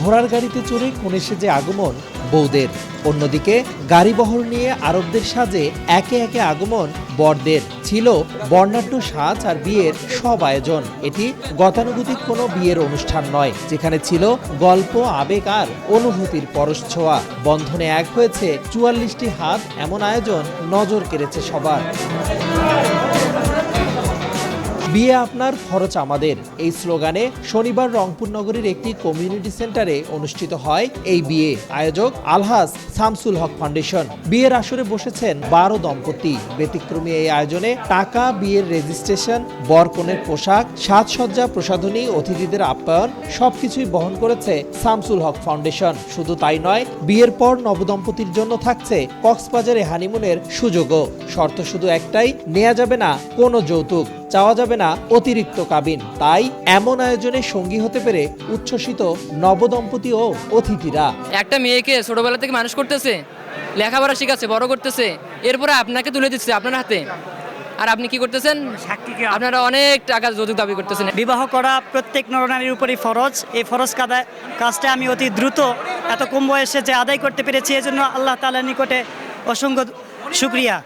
ঘোড়ার গাড়িতে চড়ে কনে সেজে আগমন বউদের, অন্যদিকে গাড়িবহর নিয়ে আরবদের সাজে একে একে আগমন বরদের। ছিল বর্ণাঢ্য সাজ আর বিয়ের সব আয়োজন। এটি গতানুগতিক কোনো বিয়ের অনুষ্ঠান নয়, যেখানে ছিল গল্প, আবেগ আর অনুভূতির পরশ ছোঁয়া। বন্ধনে এক হয়েছে ৪৪টি হাত, এমন আয়োজন নজর কেড়েছে সবার। বিয়ে আপনার, খরচ আমাদের, এই স্লোগানে শনিবার রংপুর নগরীর একটি কমিউনিটি সেন্টারে অনুষ্ঠিত হয় এই বিয়ে। আয়োজক আলহাজ শামসুল হক ফাউন্ডেশন। বিয়ের আসরে বসেছেন ১২ দম্পতি। ব্যতিক্রমী এই আয়োজনে টাকা, বিয়ের রেজিস্ট্রেশন, বর কনের পোশাক, সাজসজ্জা, প্রসাধনী, অতিথিদের আপ্যায়ন সবকিছুই বহন করেছে শামসুল হক ফাউন্ডেশন। শুধু তাই নয়, বিয়ের পর নবদম্পতির জন্য থাকছে কক্সবাজারে হানিমুনের সুযোগও। শর্ত শুধু একটাই, নেওয়া যাবে না কোনো যৌতুক, চাওয়া যাবে না অতিরিক্ত কাবিন। তাই এমন আয়োজনে সঙ্গী হতে পেরে উচ্ছ্বসিত নবদম্পতি ও অতিথিরা। একটা মেয়েকে ছোটবেলা থেকে মানুষ করতেছে, লেখাপড়া শিখাচ্ছে, বড় করতেছে, এরপরে আপনাকে তুলে দিচ্ছে আপনার হাতে, আর আপনি কি করতেছেন? আপনারা অনেক টাকা যৌতুক দাবি করতেছেন। বিবাহ করা প্রত্যেক নরনারীর উপরই ফরজ। এই ফরজ কাজটা আমি অতি দ্রুত এত কম বয়সে যে আদায় করতে পেরেছি, এজন্য আল্লাহ তাআলার নিকটে অসংখ্য শুকরিয়া।